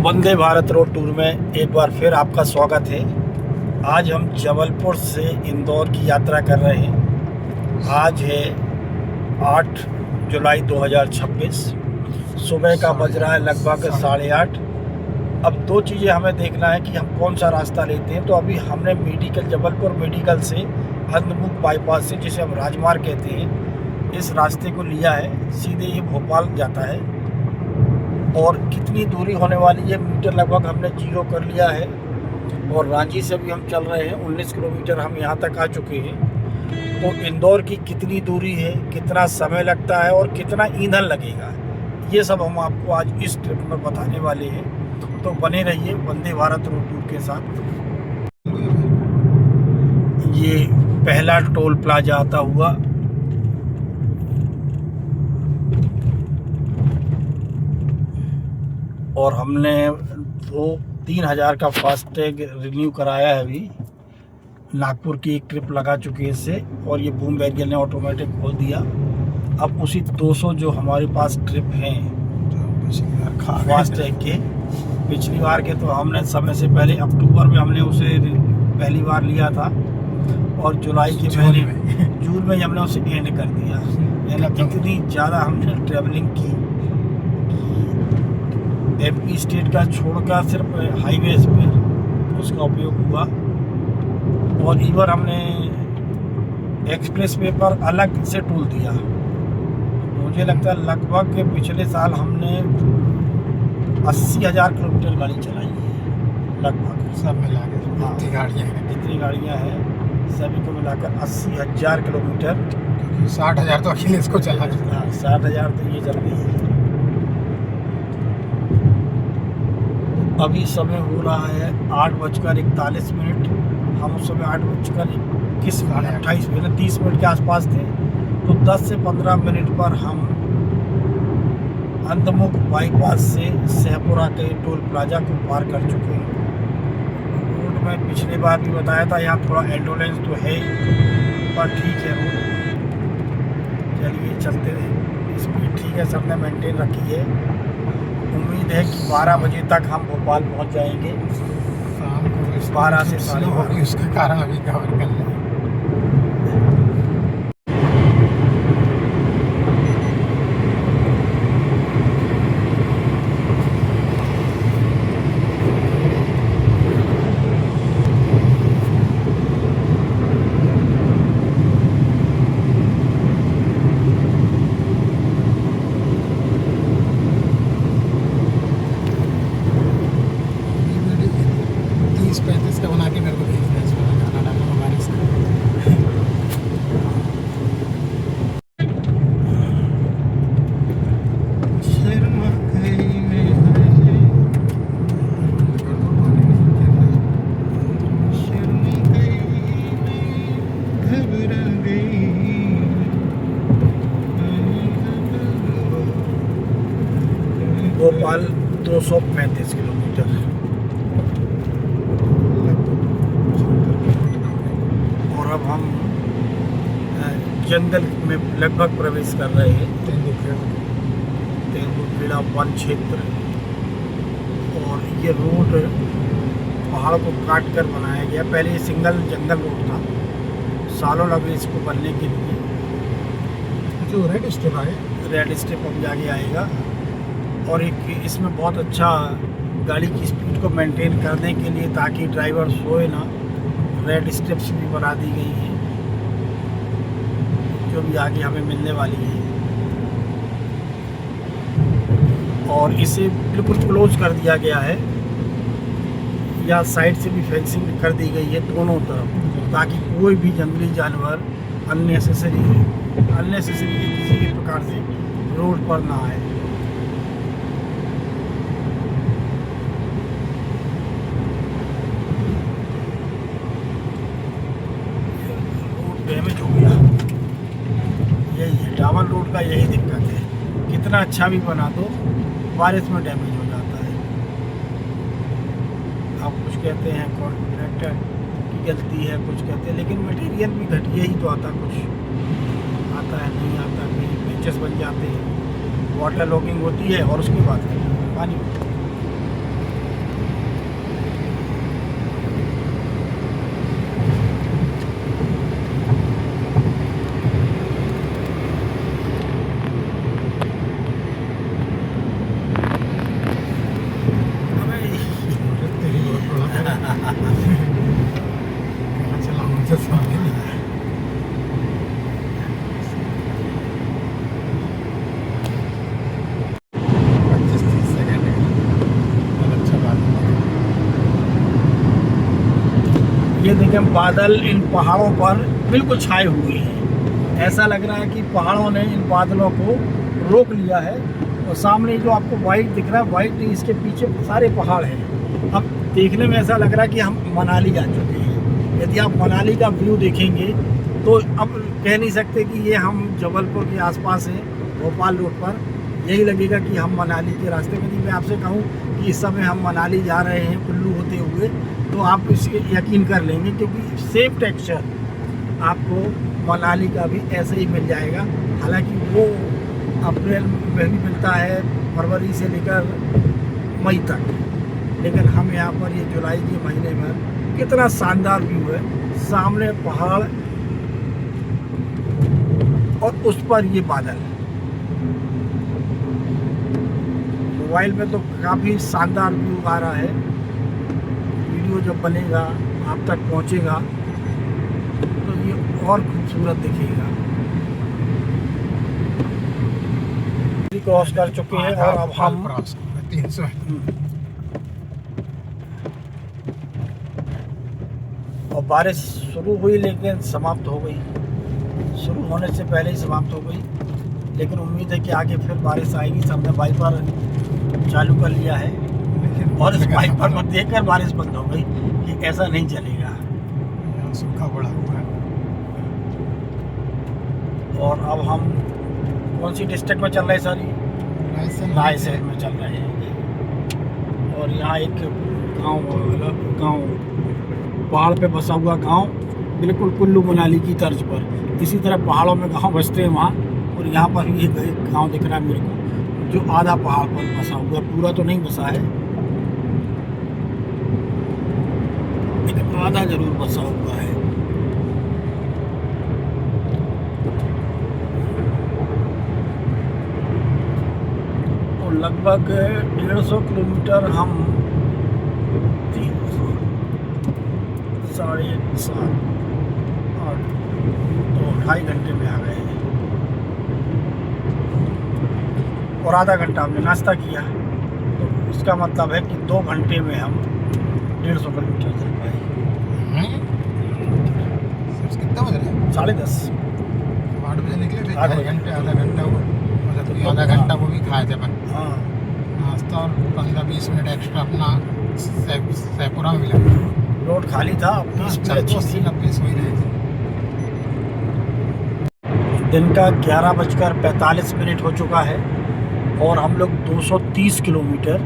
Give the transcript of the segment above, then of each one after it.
Vande Bharat road tour में एक बार फिर आपका स्वागत है। आज हम जबलपुर से इंदौर की यात्रा कर रहे हैं। आज है 8 जुलाई 2026। सुबह का बज रहा है लगभग 8:30। अब दो चीज़ें हमें देखना है कि हम कौन सा रास्ता लेते हैं। तो अभी हमने जबलपुर मेडिकल से अंधमुख बाईपास से, जिसे हम राजमार्ग कहते हैं, इस रास्ते को लिया है। सीधे ये भोपाल जाता है। और कितनी दूरी होने वाली है मीटर लगभग हमने 0 कर लिया है। और रांची से भी हम चल रहे हैं, 19 किलोमीटर हम यहाँ तक आ चुके हैं। तो इंदौर की कितनी दूरी है, कितना समय लगता है और कितना ईंधन लगेगा, ये सब हम आपको आज इस ट्रिप में बताने वाले हैं। तो बने रहिए वंदे भारत रोड टूर के साथ। ये पहला टोल प्लाजा आता हुआ और हमने 3,000 का फास्टैग रिन्यू कराया है। अभी नागपुर की एक ट्रिप लगा चुकी है इससे, और ये बूम बैरियर ने ऑटोमेटिक खोल दिया। अब उसी 200 जो हमारे पास ट्रिप हैं फास्टैग के, पिछली बार के तो हमने समय से पहले अक्टूबर में हमने उसे पहली बार लिया था और जुलाई के महीने जून में हमने उसे एंड कर दिया। यानी कितनी ज़्यादा हमने ट्रैवलिंग की। एमपी स्टेट का छोड़कर सिर्फ हाईवेज पे उसका उपयोग हुआ। और इधर हमने एक्सप्रेस वे पर अलग से टोल दिया। मुझे लगता है लगभग पिछले साल हमने 80,000 किलोमीटर गाड़ी चलाई है लगभग, सब मिला के। जितनी गाड़ियाँ हैं सभी को मिलाकर 80,000 किलोमीटर। 60,000 तो अखिलेश को चला। 60,000 तो ये चल गई है। अभी समय हो रहा है 8:41। हम उस समय 8:28 30 मिनट के आसपास थे। तो 10 से 15 मिनट पर हम अंधमुख बाईपास से सहपुरा के टोल प्लाजा को पार कर चुके हैं। रोड में पिछली बार भी बताया था, यहाँ थोड़ा एंडोलेंस तो है पर ठीक है रोड। चलिए चलते रहे, स्पीड ठीक है, सबने मेंटेन रखी है। उम्मीद है कि 12 बजे तक हम भोपाल पहुंच जाएंगे। शाम को 12 से 12:30। उसके कारण अभी कवर कर लें। का बना के मेरे को भेजना है, इसमें गाना डालना हमारे साथ। भोपाल 235 किलोमीटर। और अब हम जंगल में लगभग प्रवेश कर रहे हैं। तेंदुखेड़ा वन क्षेत्र। और ये रोड पहाड़ को काट कर बनाया गया। पहले ये सिंगल जंगल रोड था, सालों लगे इसको बनने के लिए। जो रेड स्टेप आए, रेड स्टेप अब आगे आएगा। और एक इसमें बहुत अच्छा गाड़ी की स्पीड को मेंटेन करने के लिए, ताकि ड्राइवर सोए ना, रेड स्टेप्स भी बना दी गई हैं जो भी आगे हमें मिलने वाली है। और इसे बिल्कुल क्लोज कर दिया गया है, या साइड से भी फेंसिंग कर दी गई है दोनों तरफ, ताकि कोई भी जंगली जानवर अननेसेसरी किसी भी प्रकार से रोड पर ना आए। डैमेज हो गया, यही है डामर रोड का, यही दिक्कत है। कितना अच्छा भी बना दो, बारिश में डैमेज हो जाता है। अब कुछ कहते हैं कॉन्ट्रैक्टर की गलती है, कुछ कहते हैं, लेकिन मटेरियल भी घटिया ही तो आता, कुछ आता है नहीं आता, कहीं पेचेस बन जाते हैं, वाटर लॉगिंग होती है और उसके बाद पानी देखें बादल इन पहाड़ों पर बिल्कुल छाए हुए हैं। ऐसा लग रहा है कि पहाड़ों ने इन बादलों को रोक लिया है। और सामने जो आपको वाइट दिख रहा है, वाइट नहीं, इसके पीछे सारे पहाड़ हैं। अब देखने में ऐसा लग रहा है कि हम मनाली जा चुके हैं। यदि आप मनाली का व्यू देखेंगे तो अब कह नहीं सकते कि ये हम जबलपुर के आसपास हैं, भोपाल रोड पर। यही लगेगा कि हम मनाली के रास्ते में। यदि मैं आपसे कहूँ कि इस समय हम मनाली जा रहे हैं कुल्लू होते हुए, तो आप इसके यकीन कर लेंगे, क्योंकि सेम टेक्सचर आपको मनाली का भी ऐसे ही मिल जाएगा। हालांकि वो अप्रैल में भी मिलता है, फरवरी से लेकर मई तक, लेकिन हम यहाँ पर ये जुलाई के महीने में कितना शानदार व्यू है। सामने पहाड़ और उस पर ये बादल। मोबाइल में तो काफ़ी शानदार व्यू आ रहा है। वीडियो जब बनेगा, आप तक पहुँचेगा, तो ये और खूबसूरत दिखेगा। क्रॉस कर चुके हैं और अब हम 300 और बारिश शुरू हुई लेकिन समाप्त हो गई। शुरू होने से पहले ही समाप्त हो गई, लेकिन उम्मीद है कि आगे फिर बारिश आएगी। सबने वाइपर चालू कर लिया है और इस वाइपर को देखकर बारिश बंद हो गई कि ऐसा नहीं चलेगा। सूखा पड़ा हुआ है। और अब हम कौन सी डिस्ट्रिक्ट में चल रहे हैं? सारी रायसेन में चल रहे हैं। और यहाँ एक गांव पहाड़ पे बसा हुआ गांव, बिल्कुल कुल्लू मनाली की तर्ज पर। इसी तरह पहाड़ों में गांव बसते हैं वहाँ, और यहाँ पर भी एक गांव दिख रहा है मेरे को, जो आधा पहाड़ पर बसा हुआ है, पूरा तो नहीं बसा है, लेकिन आधा जरूर बसा हुआ है। तो लगभग 150 किलोमीटर हम 7:30 8 तो 2.5 घंटे में आ गए हैं। और आधा घंटा हमने नाश्ता किया, तो इसका मतलब है कि 2 घंटे में हम 150 किलोमीटर चल पाए। कितना बज रहा है? 10:30 8 बजे निकले थे। आधे आधा घंटा हुआ, मतलब आधा घंटा वो भी खाए थे अपन हाँ। नाश्ता, और 15-20 मिनट एक्स्ट्रा अपना सैपुरा में मिला। रोड खाली था, 80-90 हो ही रहे थे। दिन का 11:45 हो चुका है और हम लोग 230 किलोमीटर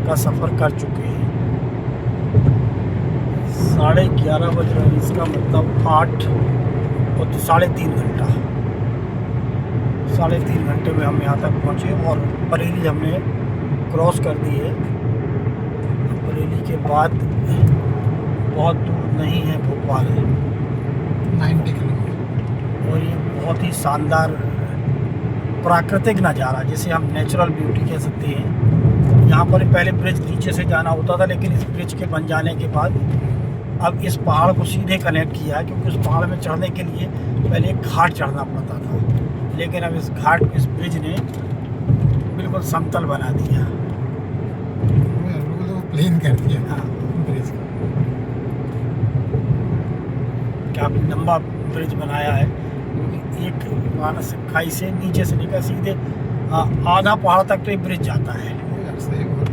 का सफ़र कर चुके हैं। 11:30 बज रहे हैं, इसका मतलब 8 और 3.5 घंटा। 3.5 घंटे में हम यहाँ तक पहुँचे और बरेली हमने क्रॉस कर दी है। बरेली के बाद बहुत दूर नहीं है भोपाल, 90 किलोमीटर। और ये बहुत ही शानदार प्राकृतिक नज़ारा, जिसे हम नेचुरल ब्यूटी कह सकते हैं। यहाँ पर पहले ब्रिज नीचे से जाना होता था, लेकिन इस ब्रिज के बन जाने के बाद अब इस पहाड़ को सीधे कनेक्ट किया है, क्योंकि उस पहाड़ में चढ़ने के लिए पहले एक घाट चढ़ना पड़ता था, लेकिन अब इस घाट को इस ब्रिज ने बिल्कुल समतल बना दिया। वो प्लेन कर दिया। हाँ, ब्रिज काफ़ी लंबा ब्रिज बनाया है, क्योंकि एक मानस खाई से नीचे से लेकर सीधे आधा पहाड़ तक तो ये ब्रिज जाता है। सही बोल।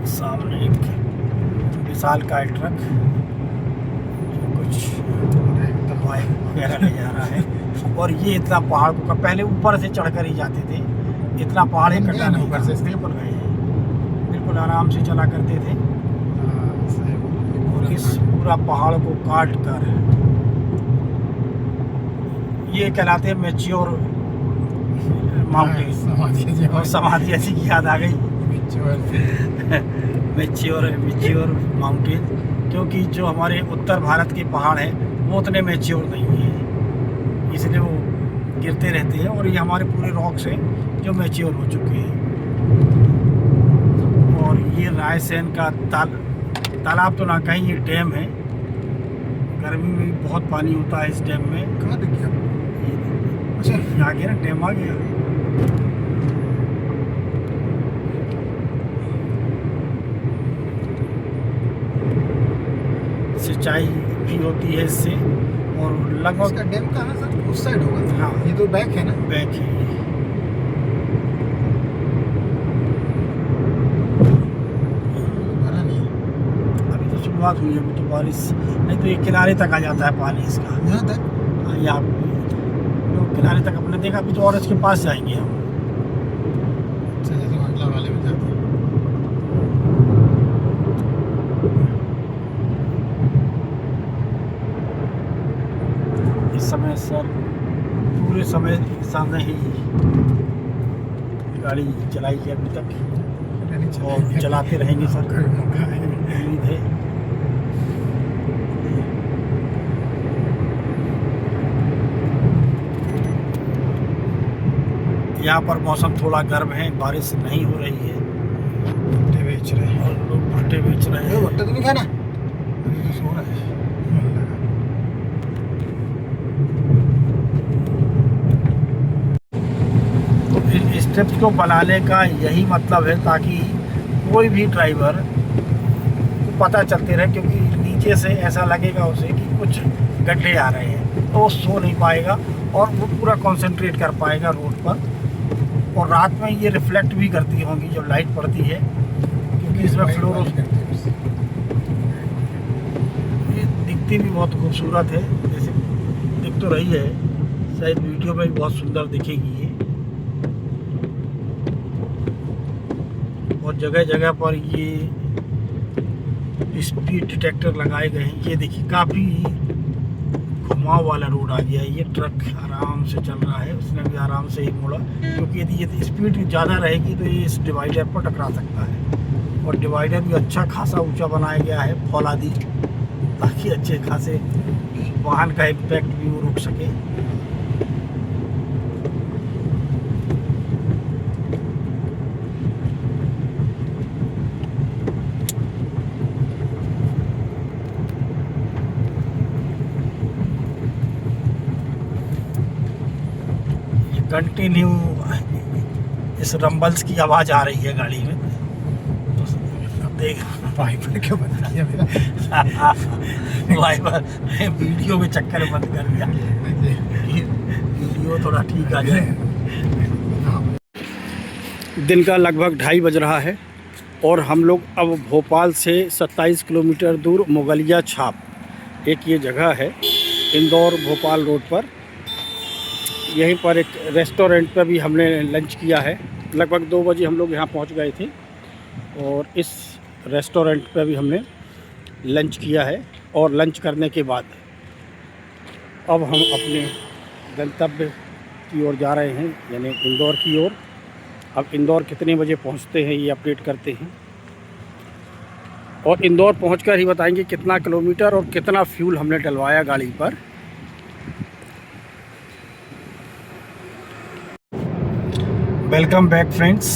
सामने एक विशाल का ट्रक जो कुछ दवाई वगैरह ले जा रहा है। और ये इतना पहाड़ को पहले ऊपर से चढ़कर ही जाते थे, इतना पहाड़ ही कटा नहीं, ऊपर से बिल्कुल गए हैं, बिल्कुल आराम से चला करते थे। और इस पूरा पहाड़ को काट कर ये कहलाते हैं मैच्योर माउंटेन। और समाधि ऐसी की याद आ गई, मैच्योर माउंटेन, क्योंकि जो हमारे उत्तर भारत के पहाड़ हैं वो उतने मैच्योर नहीं हैं, इसलिए वो गिरते रहते हैं। और ये हमारे पूरे रॉक्स हैं जो मैच्योर हो चुके हैं। और ये रायसेन का तालाब तो ना कहीं, ये डैम है। गर्मी में भी बहुत पानी होता है इस डैम में। कहाँ दिख गया? अच्छा, आ गया ना, डैम आ गया। सिंचाई भी होती है इससे। और लगभग इसका डैम कहाँ है सर? उस साइड होगा। हाँ, ये तो बैक है ना? बैक है ये। भरा नहीं है। अभी तो शुरुआत हुई है, अभी तो बारिश, नहीं तो ये किनारे तक आ जाता है पानी इसका। यहाँ तक हाँ, यहाँ लोग किनारे तक अपने देखा, अभी तो और इसके पास जाएंगे हम। अच्छा, जैसे मंडला वाले में जाते हैं। इस समय सर पूरे समय सामने ही गाड़ी चलाई है अभी तक, और चलाते रहेंगे सर, उम्मीद है। यहाँ पर मौसम थोड़ा गर्म है, बारिश नहीं हो रही है, भुट्टे बेच रहे हैं। और लोग भुट्टे बेच रहे हैं। भुट्टे तो नहीं खाना, अभी तो सो रहा है। तो इन स्टेप्स को बनाने का यही मतलब है, ताकि कोई भी ड्राइवर को पता चलते रहे, क्योंकि नीचे से ऐसा लगेगा उसे कि कुछ गड्ढे आ रहे हैं, तो वो सो नहीं पाएगा और वो पूरा कंसंट्रेट कर पाएगा रोड पर। और रात में ये रिफ्लेक्ट भी करती होंगी जब लाइट पड़ती है, क्योंकि इसमें फ्लोरो ये दिखती भी बहुत खूबसूरत है, जैसे दिख तो रही है, शायद वीडियो में भी बहुत सुंदर दिखेगी ये। और जगह जगह पर ये स्पीड डिटेक्टर लगाए गए हैं। ये देखिए काफ़ी घुमाव वाला रोड आ गया है, ये ट्रक आराम से चल रहा है, उसने भी आराम से ही मोड़ा, क्योंकि यदि ये स्पीड ज़्यादा रहेगी तो ये इस डिवाइडर पर टकरा सकता है। और डिवाइडर भी अच्छा खासा ऊंचा बनाया गया है फौलादी, ताकि अच्छे खासे वाहन का इम्पैक्ट भी वो रोक सके। कंटिन्यू इस रंबल्स की आवाज़ आ रही है गाड़ी में, तो देख वाइपर क्यों बना दिया मेरा? वाइपर वीडियो में चक्कर बंद कर दिया, वीडियो थोड़ा ठीक आ जाए। दिन का लगभग 2:30 बज रहा है और हम लोग अब भोपाल से 27 किलोमीटर दूर मुगलिया छाप, एक ये जगह है इंदौर भोपाल रोड पर, यहीं पर एक रेस्टोरेंट पर भी हमने लंच किया है। लगभग 2 बजे हम लोग यहाँ पहुँच गए थे और इस रेस्टोरेंट पर भी हमने लंच किया है। और लंच करने के बाद अब हम अपने गंतव्य की ओर जा रहे हैं, यानी इंदौर की ओर। अब इंदौर कितने बजे पहुँचते हैं ये अपडेट करते हैं, और इंदौर पहुँचकर ही बताएंगे कितना किलोमीटर और कितना फ्यूल हमने डलवाया गाड़ी पर। वेलकम बैक फ्रेंड्स,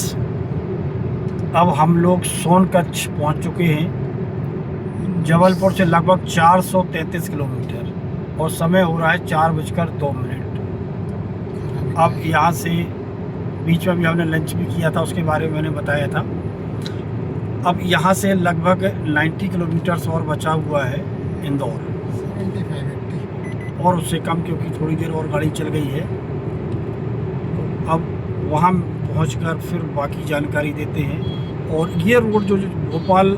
अब हम लोग सोनकच्छ पहुंच चुके हैं। जबलपुर से लगभग 433 किलोमीटर और समय हो रहा है 4:02। अब यहाँ से बीच में भी हमने लंच भी किया था, उसके बारे में मैंने बताया था। अब यहाँ से लगभग 90 किलोमीटर और बचा हुआ है इंदौर, 75-80 और उससे कम, क्योंकि थोड़ी देर और गाड़ी चल गई है। तो अब वहाँ पहुंचकर फिर बाकी जानकारी देते हैं। और ये रोड जो भोपाल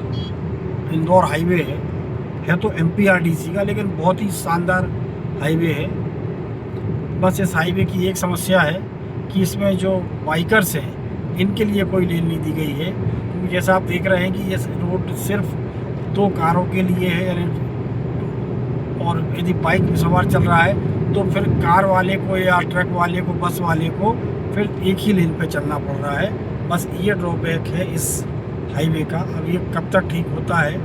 इंदौर हाईवे है तो MPRDC का, लेकिन बहुत ही शानदार हाईवे है। बस इस हाईवे की एक समस्या है कि इसमें जो बाइकर्स हैं इनके लिए कोई लेन नहीं दी गई है, क्योंकि जैसा आप देख रहे हैं कि ये रोड सिर्फ 2 कारों के लिए है, और यदि बाइक में सवार चल रहा है तो फिर कार वाले को या ट्रक वाले को, बस वाले को फिर एक ही लेन पे चलना पड़ रहा है। बस ये ड्रॉबैक है इस हाईवे का। अब ये कब तक ठीक होता है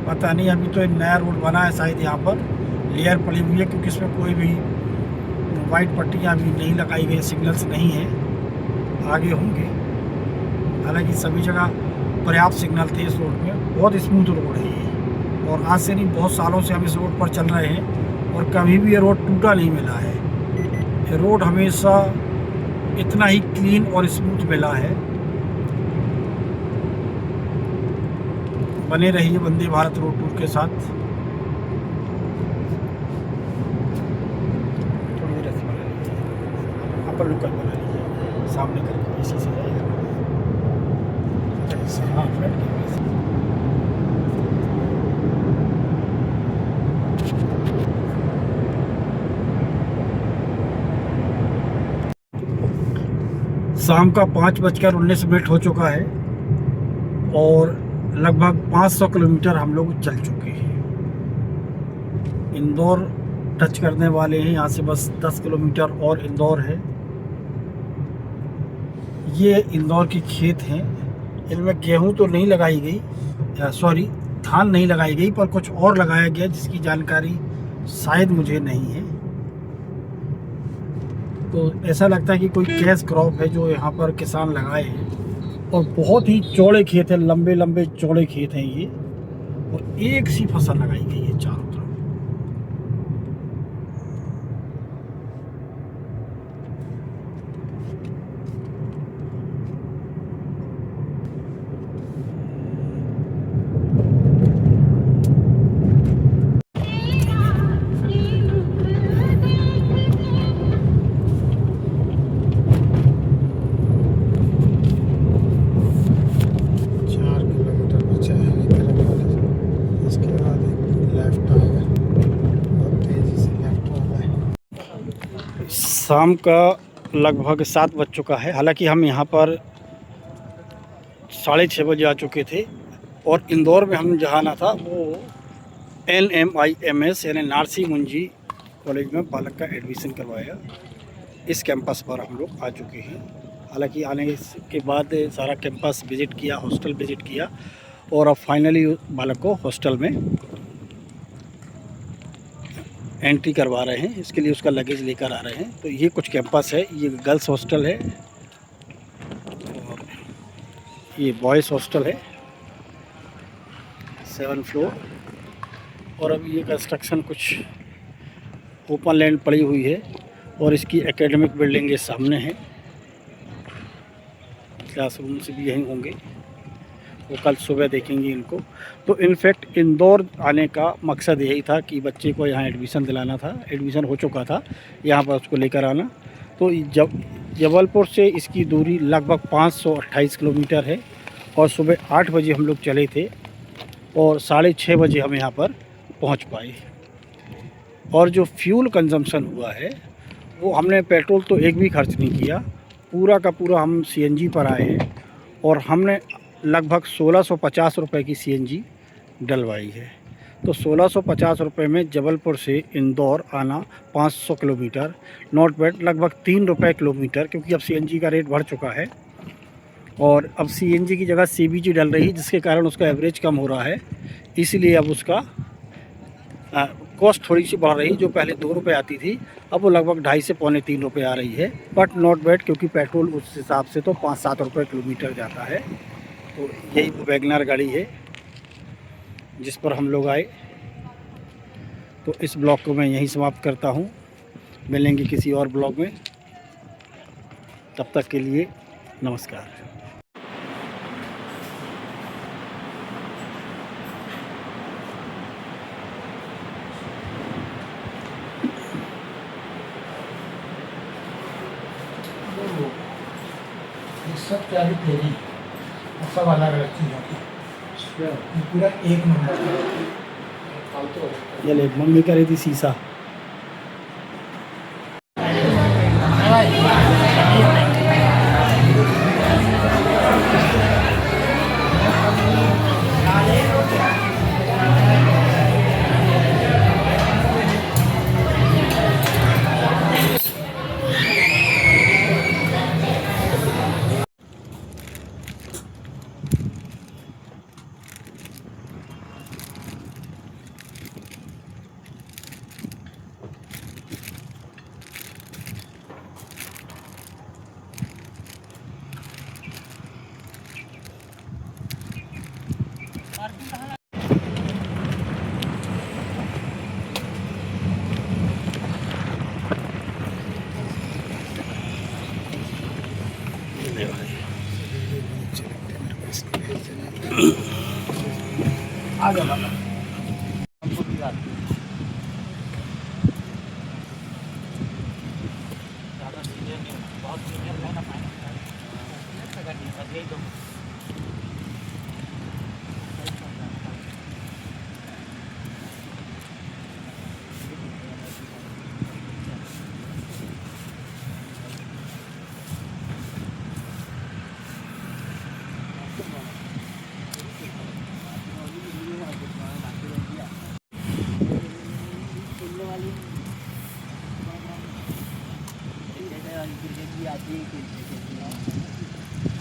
पता नहीं। अभी तो एक नया रोड बना है, शायद यहाँ पर लेयर पड़ी हुई है, क्योंकि इसमें कोई भी वाइट पट्टियाँ भी नहीं लगाई गई, सिग्नल्स नहीं हैं, आगे होंगे। हालांकि सभी जगह पर्याप्त सिग्नल थे इस रोड में। बहुत स्मूथ रोड है ये, और आज से नहीं बहुत सालों से हम इस रोड पर चल रहे हैं और कभी भी ये रोड टूटा नहीं मिला है। ये रोड हमेशा इतना ही क्लीन और स्मूथ मिला है। बने रहिए वंदे भारत रोड टूर के साथ। यहाँ पर लोकल बना लीजिए, सामने करके इसी से जाएगा। हाँ, फ्रंट कैमरे से। शाम का 5:19 हो चुका है और लगभग 500 किलोमीटर हम लोग चल चुके हैं। इंदौर टच करने वाले हैं, यहाँ से बस 10 किलोमीटर और इंदौर है। ये इंदौर के खेत हैं, इनमें गेहूं तो नहीं लगाई गई, सॉरी धान नहीं लगाई गई, पर कुछ और लगाया गया जिसकी जानकारी शायद मुझे नहीं है। तो ऐसा लगता है कि कोई कैश क्रॉप है जो यहाँ पर किसान लगाए हैं और बहुत ही चौड़े खेत हैं, लंबे लंबे चौड़े खेत हैं ये, और एक सी फसल लगाई गई है चारों तरफ। शाम का लगभग 7 बज चुका है। हालांकि हम यहाँ पर 6:30 बजे आ चुके थे और इंदौर में हम जहाँ आना था वो NMIMS यानी नारसी मुंजी कॉलेज में बालक का एडमिशन करवाया। इस कैंपस पर हम लोग आ चुके हैं। हालांकि आने के बाद सारा कैंपस विज़िट किया, हॉस्टल विज़िट किया और अब फाइनली बालक को हॉस्टल में एंट्री करवा रहे हैं। इसके लिए उसका लगेज लेकर आ रहे हैं। तो ये कुछ कैंपस है, ये गर्ल्स हॉस्टल है और ये बॉयज़ हॉस्टल है, 7 फ्लोर। और अब ये कंस्ट्रक्शन कुछ ओपन लैंड पड़ी हुई है और इसकी एकेडमिक बिल्डिंग के सामने है। क्लासरूम्स भी यहीं होंगे, वो कल सुबह देखेंगे इनको। तो इनफैक्ट इंदौर आने का मकसद यही था कि बच्चे को यहाँ एडमिशन दिलाना था। एडमिशन हो चुका था, यहाँ पर उसको लेकर आना। तो जबलपुर से इसकी दूरी लगभग 528 किलोमीटर है और सुबह 8 बजे हम लोग चले थे और 6:30 बजे हम यहाँ पर पहुँच पाए। और जो फ्यूल कंजम्पशन हुआ है वो हमने पेट्रोल तो एक भी खर्च नहीं किया, पूरा का पूरा हम CNG पर आए हैं और हमने लगभग 1650 रुपये की CNG डलवाई है। तो 1650 रुपये में जबलपुर से इंदौर आना 500 किलोमीटर, नॉट बैड, लगभग 3 रुपये किलोमीटर, क्योंकि अब CNG का रेट बढ़ चुका है और अब CNG की जगह CBG डल रही है, जिसके कारण उसका एवरेज कम हो रहा है। इसलिए अब उसका कॉस्ट थोड़ी सी बढ़ रही है। जो पहले 2 रुपये आती थी अब वो लगभग 2.5 से पौने 3 रुपये आ रही है, बट नॉट बैड, क्योंकि पेट्रोल उस हिसाब से तो 5-7 रुपये किलोमीटर जाता है। तो यही वैगनर गाड़ी है जिस पर हम लोग आए। तो इस ब्लॉग को मैं यहीं समाप्त करता हूँ, मिलेंगे किसी और ब्लॉग में, तब तक के लिए नमस्कार। सब क्या भी तेरी सब अलग अलग चीज़ों की, पूरा एक नंबर। ये ले, मम्मी कह रही थी शीशा।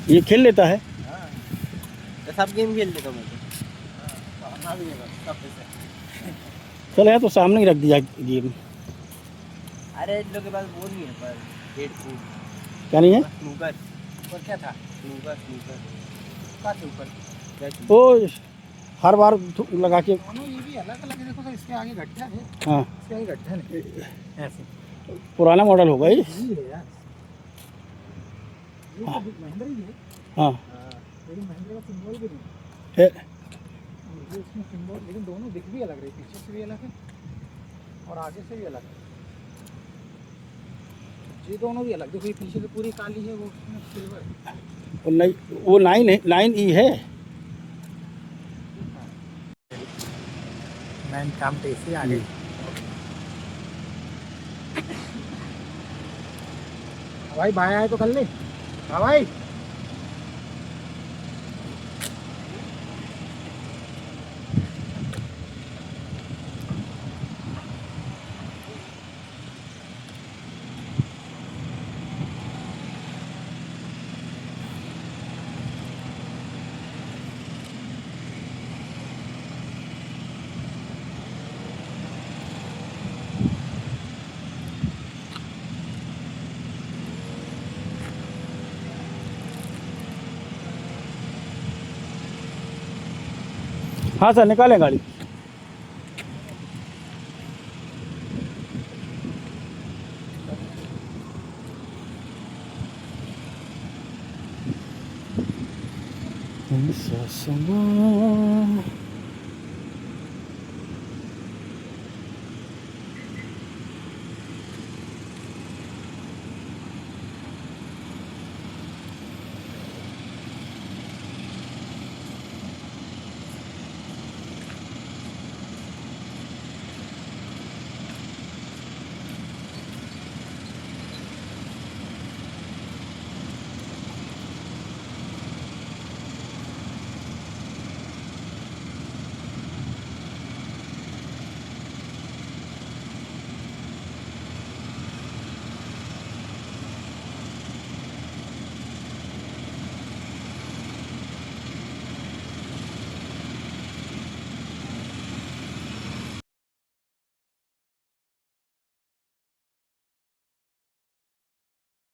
ये खेल लेता है। सब गेम खेल लेता हूँ मैं चल है तो सामने ही रख दिया गेम। अरे इन लोग के पास वो नहीं है पर डेट फूड क्या नहीं है? स्नूकर और क्या था स्नूकर स्नूकर का के ऊपर क्या चीज़? वो हर बार लगा के। दोनों ये भी अलग अलग है, देखो तो इसके आगे गड्ढा है, हाँ, इसके आगे गड्ढा नहीं ऐसे पुराना मॉडल होगा ये। ये है यार, ये तो महिंद्रा ही है, हाँ लेकिन महिंद्रा का सिंबल भी नहीं है। ये इसमें सिंबल, लेकिन दोनों दिख भी अलग रहे, पीछे से भी अलग है और आगे से भी अलग है। ये दोनों भी अलग, देखो ये पीछे से पूरी काली है, वो उसमें सिल्वर है। वो नहीं, वो 9 है। 9 काम पे इसे आगे भाई भाई आए तो कर ले। हाँ भाई हाँ सर, निकालें गाड़ी। ससुमा